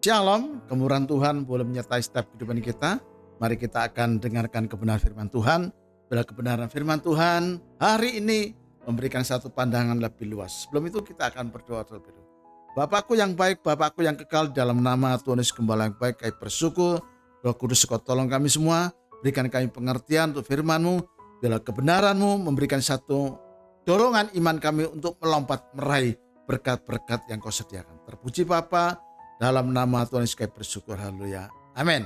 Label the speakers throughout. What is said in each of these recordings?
Speaker 1: Shalom, kemurahan Tuhan boleh menyertai setiap kehidupan kita. Mari kita akan dengarkan kebenaran firman Tuhan. Bila kebenaran firman Tuhan hari ini memberikan satu pandangan lebih luas. Sebelum itu kita akan berdoa terlebih dahulu. Bapakku yang baik, Bapakku yang kekal, dalam nama Tuhan Yesus Gembala yang baik, kami bersyukur. Roh Kudus, Kau tolong kami semua, berikan kami pengertian untuk firman-Mu. Bila kebenaran-Mu memberikan satu dorongan iman kami untuk melompat meraih berkat-berkat yang Kau sediakan. Terpuji Bapa, dalam nama Tuhan Yesus kami bersyukur, haleluya, amin.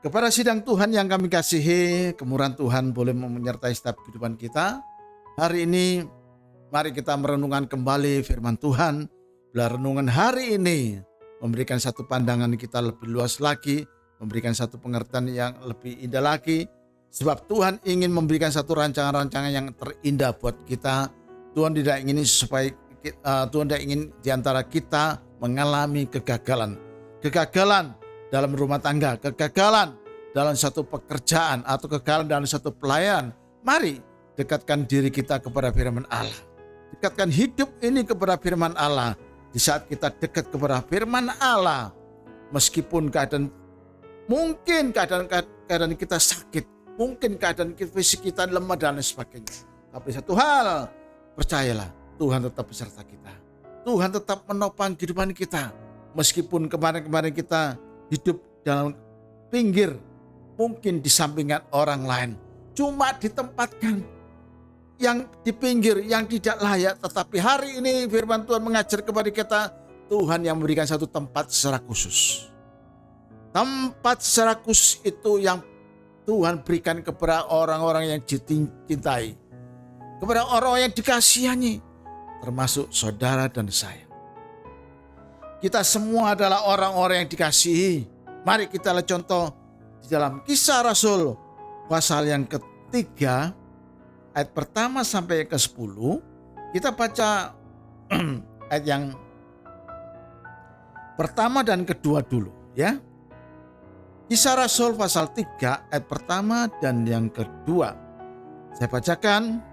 Speaker 1: Kepada sidang Tuhan yang kami kasihi, kemurahan Tuhan boleh menyertai setiap kehidupan kita. Hari ini mari kita merenungkan kembali firman Tuhan. Bila renungan hari ini memberikan satu pandangan kita lebih luas lagi, memberikan satu pengertian yang lebih indah lagi. Sebab Tuhan ingin memberikan satu rancangan-rancangan yang terindah buat kita. Tuhan tidak ingin supaya Tuhan tidak ingin diantara kita mengalami kegagalan. Kegagalan dalam rumah tangga, kegagalan dalam satu pekerjaan, atau kegagalan dalam satu pelayanan. Mari dekatkan diri kita kepada firman Allah. Dekatkan hidup ini kepada firman Allah. Di saat kita dekat kepada firman Allah, meskipun mungkin keadaan kita sakit, mungkin keadaan fisik kita lemah dan lain sebagainya. Tapi satu hal, percayalah, Tuhan tetap beserta kita. Tuhan tetap menopang kehidupan kita. Meskipun kemarin-kemarin kita hidup dalam pinggir, mungkin di sampingan orang lain, cuma ditempatkan yang di pinggir, yang tidak layak. Tetapi hari ini firman Tuhan mengajar kepada kita, Tuhan yang memberikan satu tempat secara khusus. Tempat secara khusus itu yang Tuhan berikan kepada orang-orang yang dicintai, kepada orang yang dikasihani, termasuk saudara dan saya. Kita semua adalah orang-orang yang dikasihi. Mari kita lihat contoh di dalam Kisah Rasul pasal yang ketiga, ayat pertama sampai ke 10. Kita baca ayat yang pertama dan kedua dulu, ya. Kisah Rasul pasal 3 ayat pertama dan yang kedua. Saya bacakan.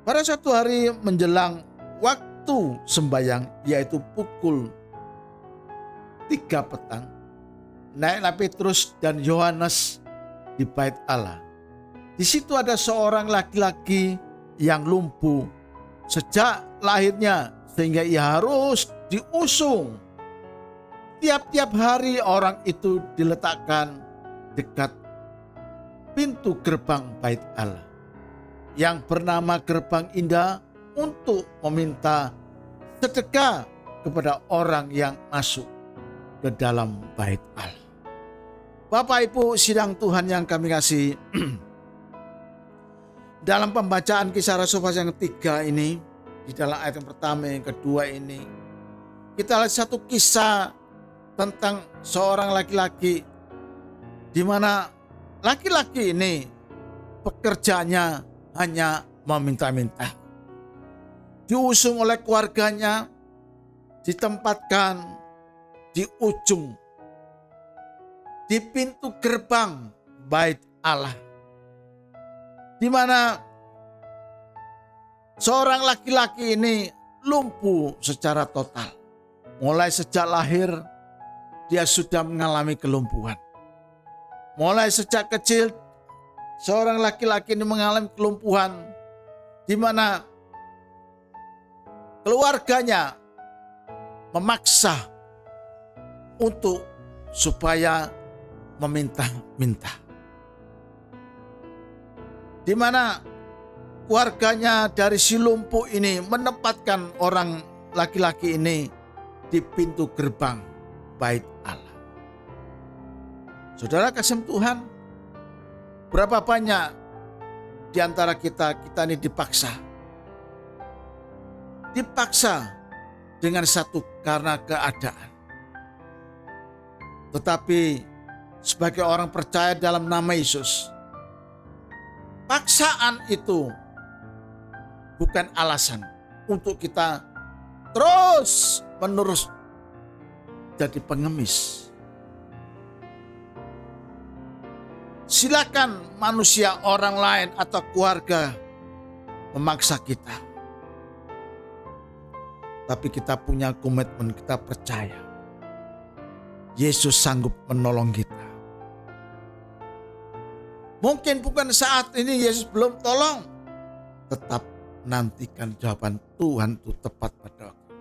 Speaker 1: Pada suatu hari menjelang waktu sembahyang, yaitu pukul 3 petang, naiklah Petrus dan Yohanes di bait Allah. Di situ ada seorang laki-laki yang lumpuh sejak lahirnya, sehingga ia harus diusung. Tiap-tiap hari orang itu diletakkan dekat pintu gerbang bait Allah, yang bernama Gerbang Indah, untuk meminta sedekah kepada orang yang masuk ke dalam bait Allah. Bapak Ibu sidang Tuhan yang kami kasih, dalam pembacaan Kisah Rasul pasal yang ketiga ini, di dalam ayat yang pertama yang kedua ini, kita lihat satu kisah tentang seorang laki-laki, di mana laki-laki ini pekerjaannya hanya meminta-minta. Diusung oleh keluarganya, ditempatkan di ujung, di pintu gerbang bait Allah, di mana seorang laki-laki ini lumpuh secara total. Mulai sejak lahir dia sudah mengalami kelumpuhan. Mulai sejak kecil seorang laki-laki ini mengalami kelumpuhan, di mana keluarganya memaksa untuk supaya meminta-minta. Di mana keluarganya dari si lumpuh ini menempatkan orang laki-laki ini di pintu gerbang bait Allah. Saudara kasih Tuhan, berapa banyak di antara kita ini dipaksa dengan satu karena keadaan. Tetapi sebagai orang percaya dalam nama Yesus, paksaan itu bukan alasan untuk kita terus menerus jadi pengemis. Silakan manusia, orang lain atau keluarga memaksa kita. Tapi kita punya komitmen, kita percaya Yesus sanggup menolong kita. Mungkin bukan saat ini Yesus belum tolong, tetap nantikan jawaban Tuhan itu tepat pada waktu.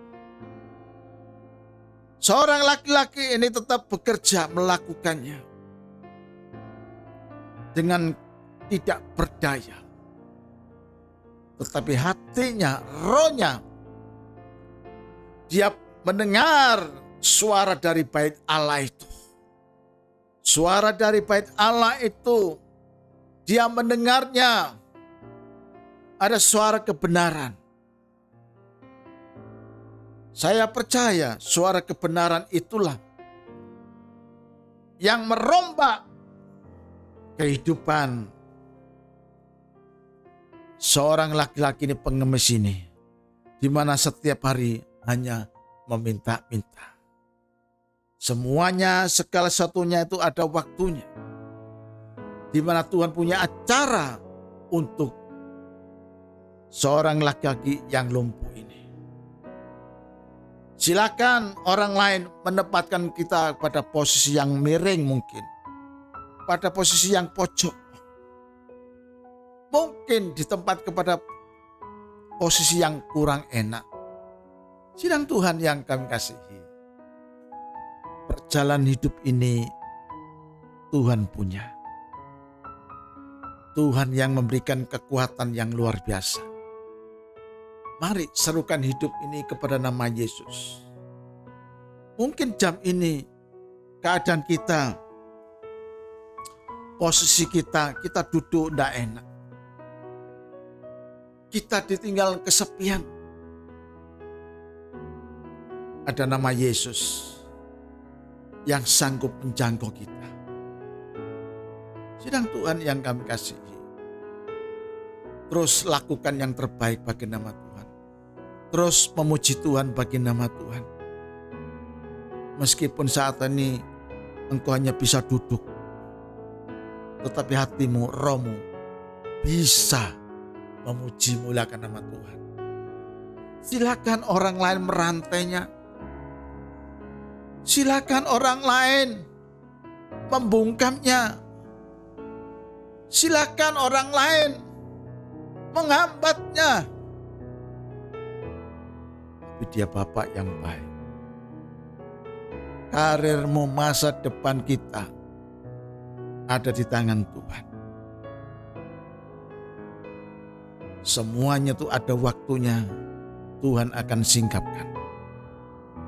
Speaker 1: Seorang laki-laki ini tetap bekerja melakukannya dengan tidak berdaya. Tetapi hatinya, rohnya, dia mendengar suara dari bait Allah itu. Suara dari bait Allah itu, dia mendengarnya. Ada suara kebenaran. Saya percaya suara kebenaran itulah yang merombak kehidupan seorang laki-laki ini, pengemis ini, di mana setiap hari hanya meminta-minta. Semuanya, segala satunya itu ada waktunya. Di mana Tuhan punya acara untuk seorang laki-laki yang lumpuh ini. Silakan orang lain menempatkan kita pada posisi yang miring mungkin. Pada posisi yang pojok. Mungkin di tempat kepada posisi yang kurang enak. Sidang Tuhan yang kami kasihi, perjalanan hidup ini Tuhan punya. Tuhan yang memberikan kekuatan yang luar biasa. Mari serukan hidup ini kepada nama Yesus. Mungkin jam ini keadaan kita, posisi kita duduk tidak enak. Kita ditinggal kesepian. Ada nama Yesus yang sanggup menjangkau kita. Sidang Tuhan yang kami kasihi, terus lakukan yang terbaik bagi nama Tuhan. Terus memuji Tuhan bagi nama Tuhan. Meskipun saat ini engkau hanya bisa duduk, tetapi hatimu, rohmu bisa memuji muliakan nama Tuhan. Silakan orang lain merantainya. Silakan orang lain membungkamnya. Silakan orang lain menghambatnya. Tapi Dia Bapa yang baik. Karirmu, masa depan kita ada di tangan Tuhan. Semuanya itu ada waktunya, Tuhan akan singkapkan.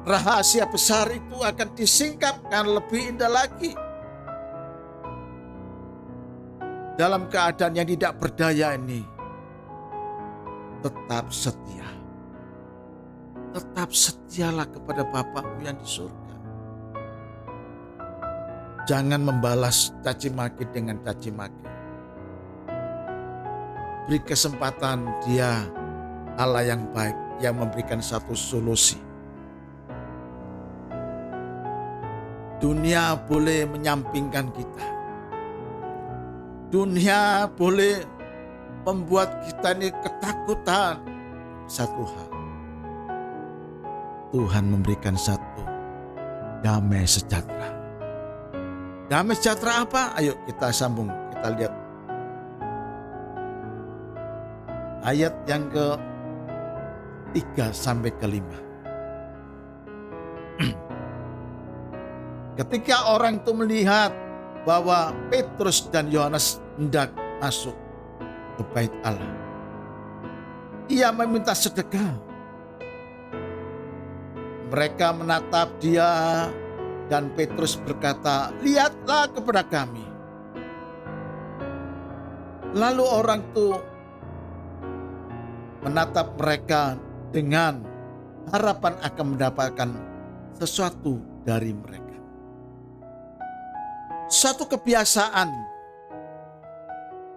Speaker 1: Rahasia besar itu akan disingkapkan lebih indah lagi. Dalam keadaan yang tidak berdaya ini, tetap setia. Tetap setialah kepada Bapa-Mu yang di surga. Jangan membalas caci maki dengan caci maki. Beri kesempatan Dia, Allah yang baik, yang memberikan satu solusi. Dunia boleh menyampingkan kita. Dunia boleh membuat kita ini ketakutan. Satu hal, Tuhan memberikan satu damai sejahtera. Damai sejahtera apa? Ayo kita sambung, kita lihat ayat yang ke-3 sampai ke-5. Ketika orang itu melihat bahwa Petrus dan Yohanes hendak masuk ke bait Allah, ia meminta sedekah. Mereka menatap dia dan Petrus berkata, "Lihatlah kepada kami." Lalu orang itu menatap mereka dengan harapan akan mendapatkan sesuatu dari mereka. Satu kebiasaan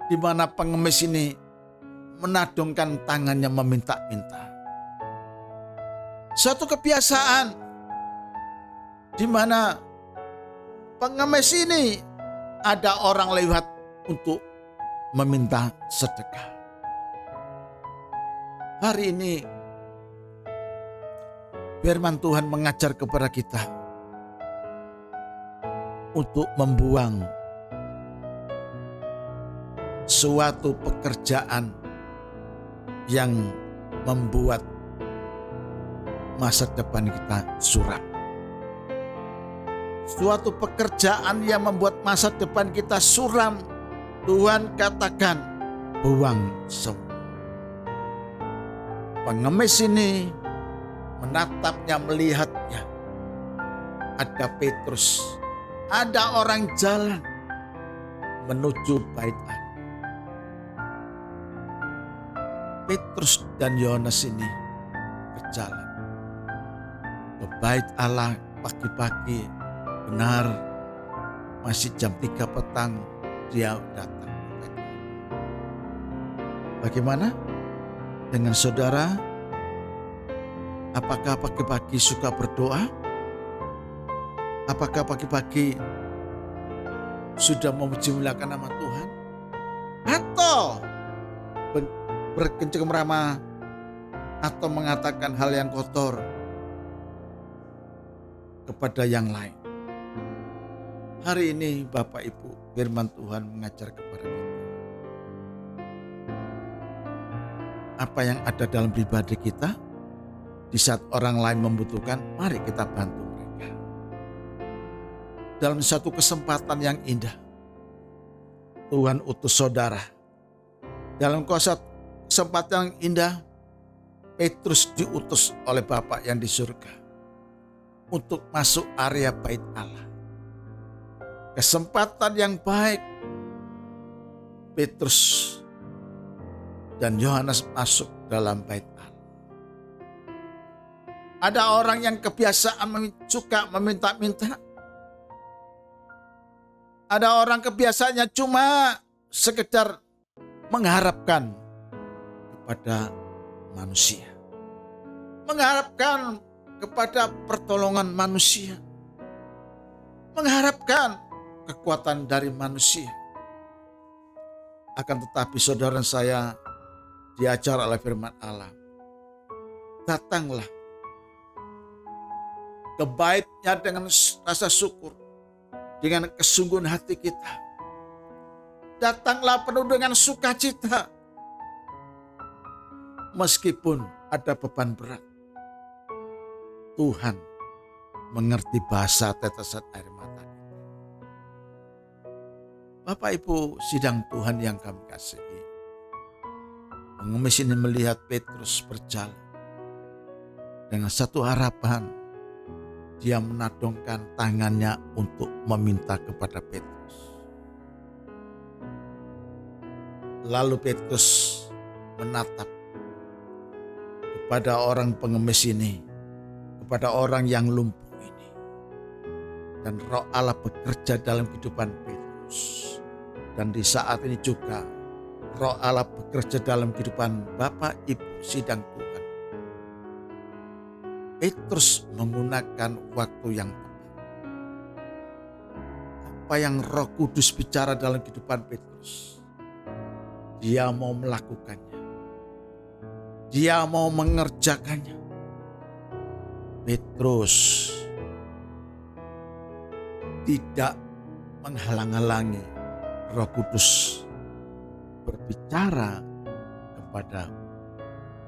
Speaker 1: di mana pengemis ini menadungkan tangannya meminta-minta. Satu kebiasaan di mana pengemis ini ada orang lewat untuk meminta sedekah. Hari ini firman Tuhan mengajar kepada kita untuk membuang suatu pekerjaan yang membuat masa depan kita suram. Suatu pekerjaan yang membuat masa depan kita suram, Tuhan katakan, buang semua. Pengemis ini menatapnya, melihatnya. Ada Petrus, ada orang jalan menuju bait Allah. Petrus dan Yohanes ini berjalan ke bait Allah pagi-pagi. Benar, masih jam 3 petang dia datang ke bait Allah. Bagaimana dengan saudara? Apakah pagi-pagi suka berdoa? Apakah pagi-pagi sudah memuji-muliakan nama Tuhan? Atau berkenceng-ramah atau mengatakan hal yang kotor kepada yang lain? Hari ini Bapak Ibu, firman Tuhan mengajar kepada kita. Apa yang ada dalam pribadi kita, di saat orang lain membutuhkan, mari kita bantu mereka. Dalam satu kesempatan yang indah, Tuhan utus saudara. Dalam kesempatan yang indah, Petrus diutus oleh Bapa yang di surga untuk masuk area bait Allah. Kesempatan yang baik, Petrus dan Yohanes masuk dalam bait Allah. Ada orang yang kebiasaan suka meminta-minta. Ada orang kebiasaannya cuma sekedar mengharapkan kepada manusia. Mengharapkan kepada pertolongan manusia. Mengharapkan kekuatan dari manusia. Akan tetapi saudara saya diajar oleh firman Allah. Datanglah ke bait-Nya dengan rasa syukur, dengan kesungguhan hati kita. Datanglah penuh dengan sukacita. Meskipun ada beban berat, Tuhan mengerti bahasa tetesan air mata kita. Bapak Ibu sidang Tuhan yang kami kasihi, pengemis ini melihat Petrus berjalan dengan satu harapan. Dia menadongkan tangannya untuk meminta kepada Petrus. Lalu Petrus menatap kepada orang pengemis ini, kepada orang yang lumpuh ini. Dan Roh Allah bekerja dalam kehidupan Petrus. Dan di saat ini juga Roh Allah bekerja dalam kehidupan Bapak Ibu sidang Tuhan. Petrus menggunakan waktu yang tepat. Apa yang Roh Kudus bicara dalam kehidupan Petrus, dia mau melakukannya. Dia mau mengerjakannya. Petrus tidak menghalang-halangi Roh Kudus berbicara kepada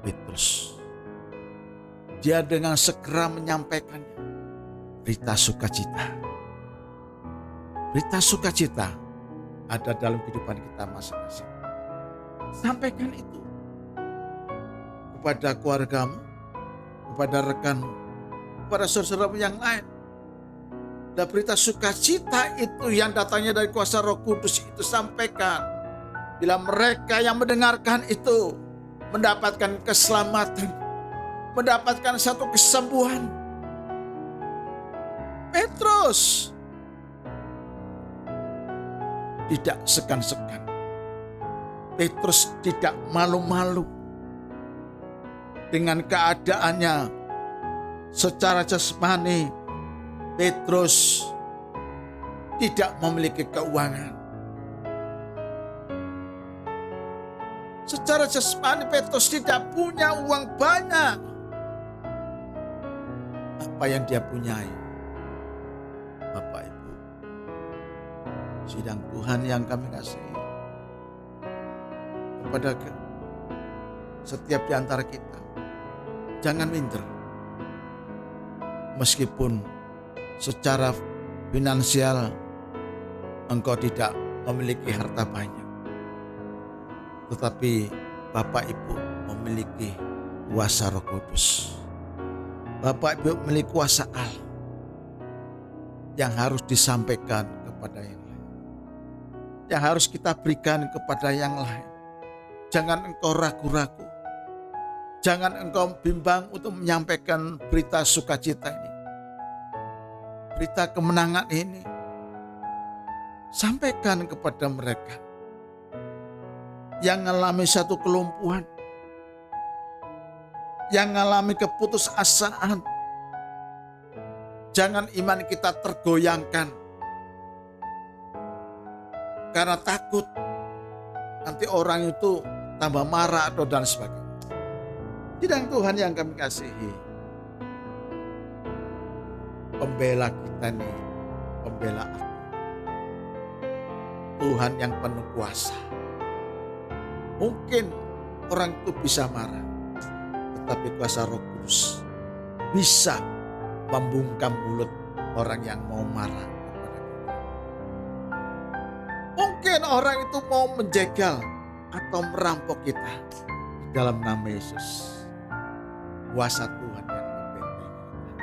Speaker 1: Petrus. Dia dengan segera menyampaikannya. Berita sukacita. Berita sukacita ada dalam kehidupan kita masing-masing. Sampaikan itu kepada keluargamu, kepada rekanmu, kepada saudaramu yang lain. Dan berita sukacita itu yang datangnya dari kuasa Roh Kudus itu sampaikan. Bila mereka yang mendengarkan itu mendapatkan keselamatan, mendapatkan satu kesembuhan. Petrus tidak segan-segan. Petrus tidak malu-malu dengan keadaannya secara jasmani. Petrus tidak memiliki keuangan. Secara jasmani Petrus tidak punya uang banyak. Apa yang dia punyai, Bapak Ibu, Sidang Tuhan yang kami kasihi, kepada setiap di antara kita, jangan minder. Meskipun secara finansial engkau tidak memiliki harta banyak, tetapi Bapak Ibu memiliki kuasa Roh Kudus. Bapak Ibu memiliki kuasa Allah yang harus disampaikan kepada yang lain, yang harus kita berikan kepada yang lain. Jangan engkau ragu-ragu, jangan engkau bimbang untuk menyampaikan berita sukacita ini, berita kemenangan ini. Sampaikan kepada mereka yang mengalami satu kelumpuhan, yang mengalami keputusasaan. Jangan iman kita tergoyangkan karena takut nanti orang itu tambah marah atau dan sebagainya. Sidang Tuhan yang kami kasihi, pembela kita nih, pembela aku, Tuhan yang penuh kuasa. Mungkin orang itu bisa marah, tetapi kuasa Roh Kudus bisa membungkam mulut orang yang mau marah kepada kita. Mungkin orang itu mau menjegal atau merampok kita. Dalam nama Yesus, kuasa Tuhan yang membentengi kita,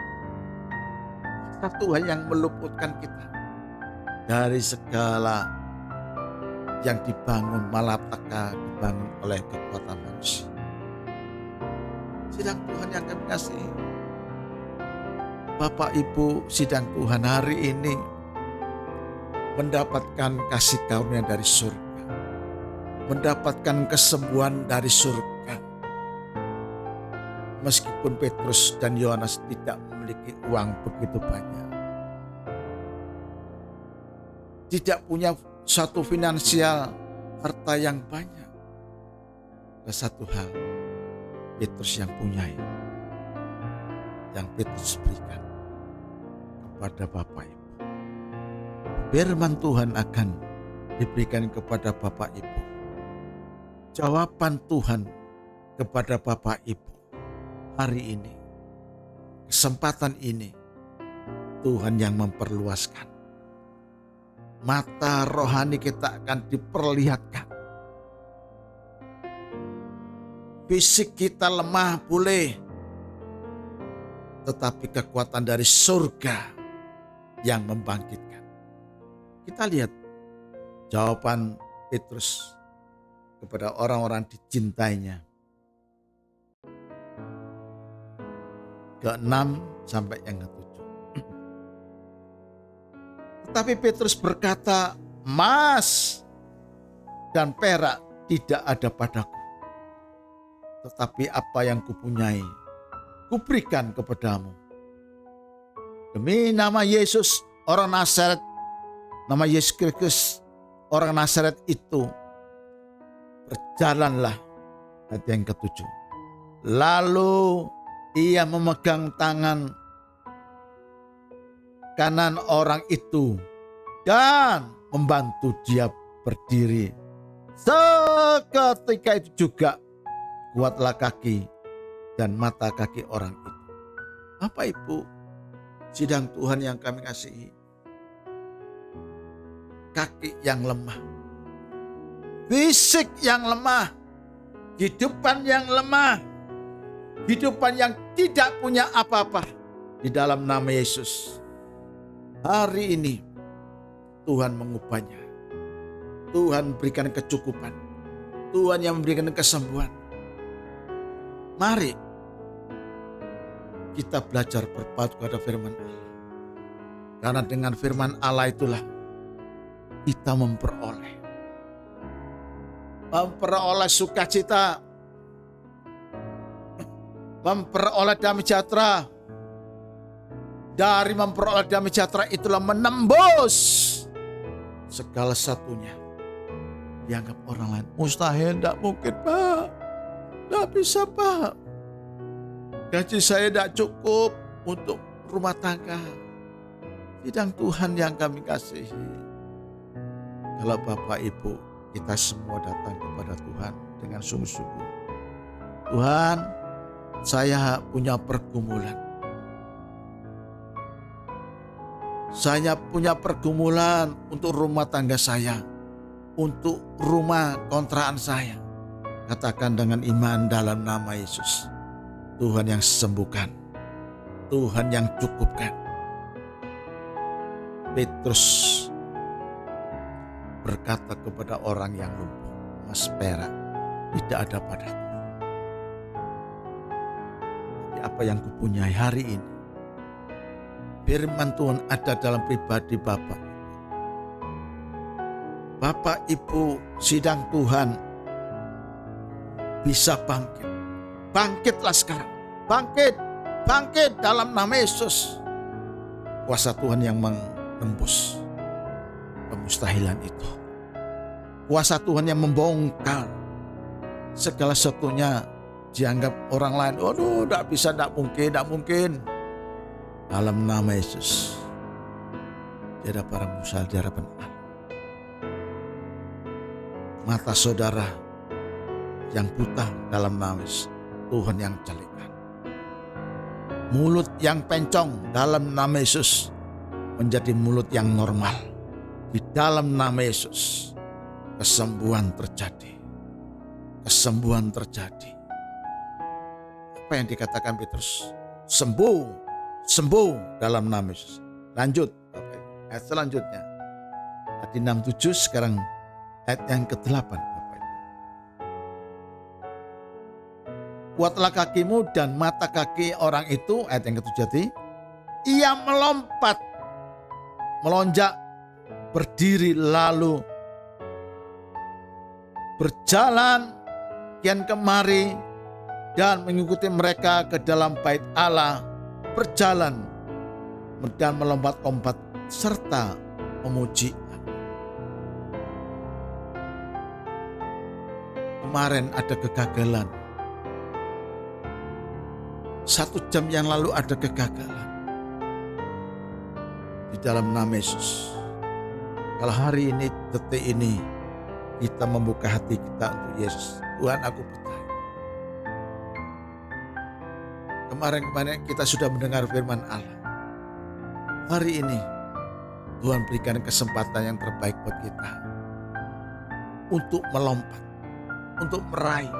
Speaker 1: kuasa Tuhan yang meluputkan kita dari segala yang dibangun malapetaka, dibangun oleh kekuatan manusia. Sidang Tuhan yang kami kasihi, Bapak Ibu, sidang Tuhan hari ini mendapatkan kasih karunia dari surga, mendapatkan kesembuhan dari surga. Meskipun Petrus dan Yohanes tidak memiliki uang begitu banyak, tidak punya satu finansial harta yang banyak, ada satu hal Petrus yang punyai, yang Petrus berikan kepada Bapak Ibu. Firman Tuhan akan diberikan kepada Bapak Ibu. Jawaban Tuhan kepada Bapak Ibu hari ini, kesempatan ini, Tuhan yang memperluaskan. Mata rohani kita akan diperlihatkan. Fisik kita lemah boleh, tetapi kekuatan dari surga yang membangkitkan. Kita lihat jawaban Petrus kepada orang-orang dicintainya. Ke-6 sampai yang ke-7. Tetapi Petrus berkata, emas dan perak tidak ada padaku, tetapi apa yang kupunyai, kuberikan kepadamu. Demi nama Yesus orang Nazaret, nama Yesus Kristus orang Nazaret itu, berjalanlah. Ayat yang ke-7. Lalu ia memegang tangan kanan orang itu dan membantu dia berdiri. Seketika itu juga kuatlah kaki dan mata kaki orang itu. Bapak Ibu, sidang Tuhan yang kami kasihi, kaki yang lemah, fisik yang lemah, kehidupan yang lemah, kehidupan yang tidak punya apa-apa, di dalam nama Yesus, hari ini Tuhan mengubahnya. Tuhan berikan kecukupan, Tuhan yang memberikan kesembuhan. Mari kita belajar berpaut kepada firman Allah. Karena dengan firman Allah itulah kita memperoleh sukacita, memperoleh damai sejahtera. Dari memperoleh damai sejahtera itulah menembus segala satunya dianggap orang lain mustahil, tidak mungkin Pak, tidak bisa Pak, gaji saya tidak cukup untuk rumah tangga. Sidang Tuhan yang kami kasihi, Kalau Bapak Ibu kita semua datang kepada Tuhan dengan sungguh-sungguh. Tuhan, saya punya pergumulan. Saya punya pergumulan untuk rumah tangga saya, untuk rumah kontrakan saya. Katakan dengan iman dalam nama Yesus. Tuhan yang sembuhkan, Tuhan yang cukupkan. Petrus berkata kepada orang yang lumpuh, emas perak tidak ada padaku. Tapi apa yang kupunyai hari ini, firman Tuhan ada dalam pribadi Bapak. Bapak Ibu sidang Tuhan bisa bangkit. Bangkitlah sekarang. Bangkit dalam nama Yesus. Kuasa Tuhan yang menembus kemustahilan itu. Kuasa Tuhan yang membongkar segala sesuatunya dianggap orang lain, aduh tidak bisa, tidak mungkin. Dalam nama Yesus, di hadapan Musa, di hadapan Allah. Mata saudara yang buta dalam nama Yesus, Tuhan yang celekkan. Mulut yang pencong dalam nama Yesus menjadi mulut yang normal. Di dalam nama Yesus, kesembuhan terjadi. Kesembuhan terjadi. Apa yang dikatakan Petrus? Sembuh dalam nama Yesus. Lanjut, ayat selanjutnya. Tadi 6-7, sekarang ayat yang ke-8. Kuatlah kakimu dan mata kaki orang itu, ayat yang ke-7 tadi. Ia melonjak, berdiri lalu berjalan kian kemari dan mengikuti mereka ke dalam bait Allah, berjalan dan melompat-lompat serta memuji. Kemarin ada kegagalan. 1 jam yang lalu ada kegagalan. Di dalam nama Yesus. Kalau hari ini, detik ini, kita membuka hati kita untuk Yesus. Tuhan, aku percaya. Kemarin kita sudah mendengar firman Allah. Hari ini, Tuhan berikan kesempatan yang terbaik buat kita. Untuk melompat. Untuk meraih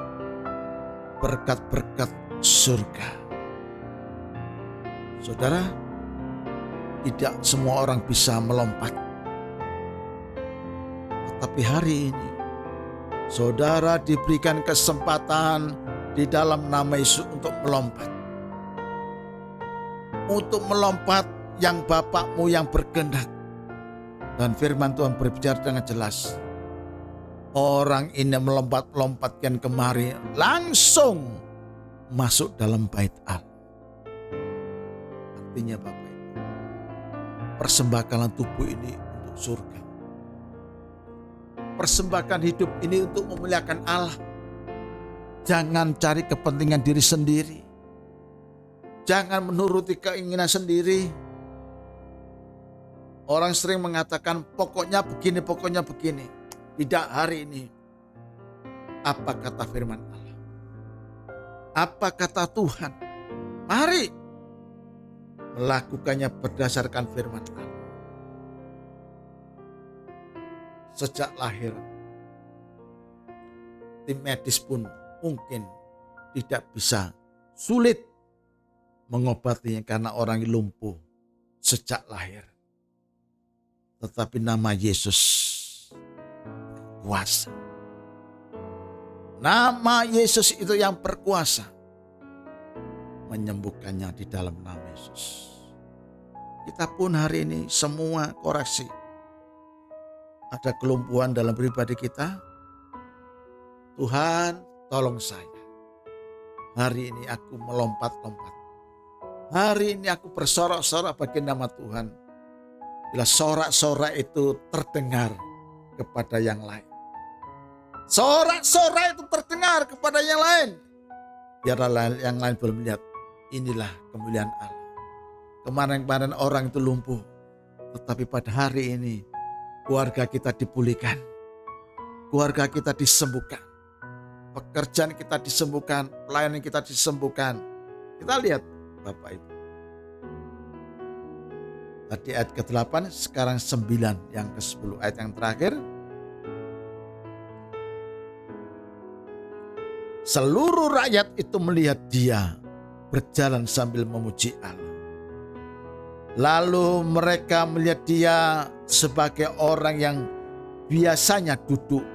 Speaker 1: berkat-berkat surga. Saudara, tidak semua orang bisa melompat. Tetapi hari ini, saudara diberikan kesempatan di dalam nama Yesus untuk melompat. Untuk melompat yang Bapakmu yang berkehendak. Dan firman Tuhan berbicara dengan jelas. Orang ini melompat-lompatkan kemari, langsung masuk dalam bait Allah. Artinya Bapak Ibu, persembahkanlah tubuh ini untuk surga. Persembahkan hidup ini untuk memuliakan Allah. Jangan cari kepentingan diri sendiri. Jangan menuruti keinginan sendiri. Orang sering mengatakan pokoknya begini. Tidak hari ini. Apa kata firman Allah? Apa kata Tuhan? Mari melakukannya berdasarkan firman Allah. Sejak lahir, tim medis pun mungkin tidak bisa, sulit mengobatinya karena orang lumpuh sejak lahir. Tetapi nama Yesus berkuasa. Nama Yesus itu yang berkuasa menyembuhkannya di dalam nama Yesus. Kita pun hari ini semua koreksi. Ada kelumpuhan dalam pribadi kita. Tuhan, tolong saya. Hari ini aku melompat-lompat. Hari ini aku bersorak-sorak bagi nama Tuhan. Bila sorak-sorak itu terdengar kepada yang lain. Sorak-sorak itu terdengar kepada yang lain. Biar yang lain belum melihat. Inilah kemuliaan Allah. Kemarin-kemarin orang itu lumpuh. Tetapi pada hari ini keluarga kita dipulihkan, keluarga kita disembuhkan, pekerjaan kita disembuhkan, pelayanan kita disembuhkan. Kita lihat Bapak Ibu. Tadi ayat ke-8, sekarang 9, yang ke-10. Ayat yang terakhir. Seluruh rakyat itu melihat dia berjalan sambil memuji Allah. Lalu mereka melihat dia sebagai orang yang biasanya duduk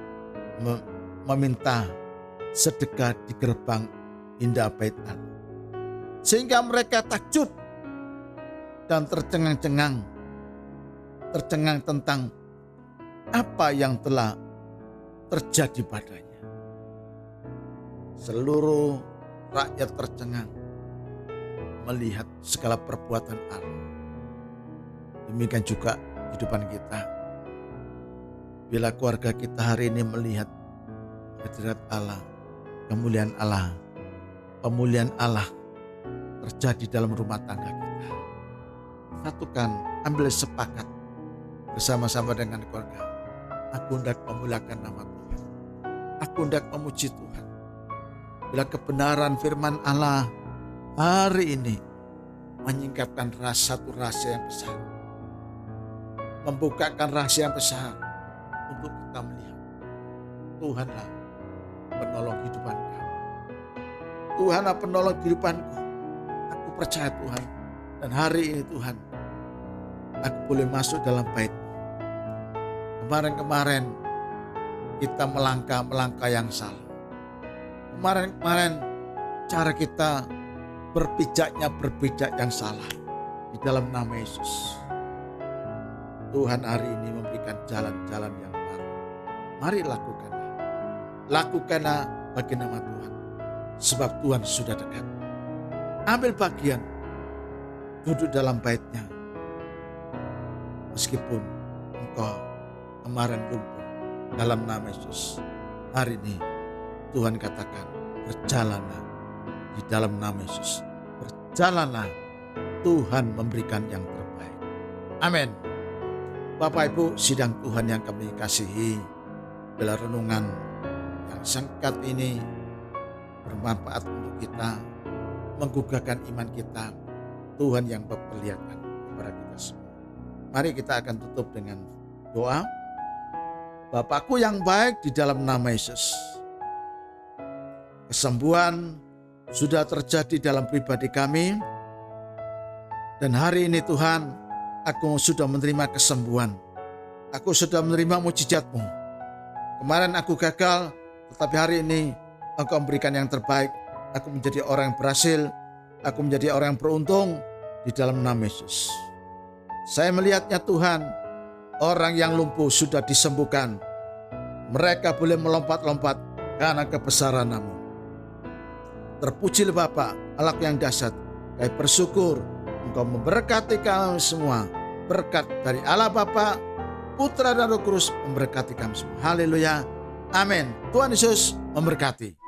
Speaker 1: meminta sedekah di gerbang indah bait Allah. Sehingga mereka takjub dan tercengang-cengang tentang apa yang telah terjadi padanya. Seluruh rakyat tercengang melihat segala perbuatan Allah. Demikian juga kehidupan kita. Bila keluarga kita hari ini melihat hadirat Allah, kemuliaan Allah, pemulihan Allah terjadi dalam rumah tangga kita. Satukan, ambil sepakat bersama-sama dengan keluarga. Aku hendak memuliakan nama Tuhan. Aku hendak memuji Tuhan. Bila kebenaran firman Allah hari ini menyingkapkan satu rahasia yang besar, membukakan rahasia yang besar untuk kita melihat Tuhanlah penolong kehidupan kami. Tuhanlah penolong kehidupanku. Aku percaya Tuhan, dan hari ini Tuhan, aku boleh masuk dalam bait-Mu. Kemarin-kemarin kita melangkah yang salah. Kemarin cara kita berpijaknya berbeda yang salah. Di dalam nama Yesus, Tuhan hari ini memberikan jalan-jalan yang baru. Mari lakukanlah. Lakukanlah bagi nama Tuhan. Sebab Tuhan sudah dekat. Ambil bagian. Duduk dalam bait-Nya. Meskipun engkau kemarin lumpuh, dalam nama Yesus, hari ini Tuhan katakan, berjalanlah di dalam nama Yesus. Berjalanlah, Tuhan memberikan yang terbaik. Amin. Bapak Ibu sidang Tuhan yang kami kasihi, bila renungan yang singkat ini bermanfaat untuk kita, menggugahkan iman kita, Tuhan yang memperlihatkan kepada kita semua. Mari kita akan tutup dengan doa. Bapakku yang baik, di dalam nama Yesus, kesembuhan sudah terjadi dalam pribadi kami. Dan hari ini Tuhan, aku sudah menerima kesembuhan. Aku sudah menerima mujizat-Mu. Kemarin aku gagal, tetapi hari ini Engkau memberikan yang terbaik. Aku menjadi orang yang berhasil. Aku menjadi orang yang beruntung di dalam nama Yesus. Saya melihatnya Tuhan, orang yang lumpuh sudah disembuhkan. Mereka boleh melompat-lompat karena kebesaran Nama. Terpujilah Bapa, Allah yang dahsyat. Kami bersyukur Engkau memberkati kami semua. Berkat dari Allah Bapa, Putra dan Roh Kudus memberkati kami semua. Haleluya. Amin. Tuhan Yesus memberkati.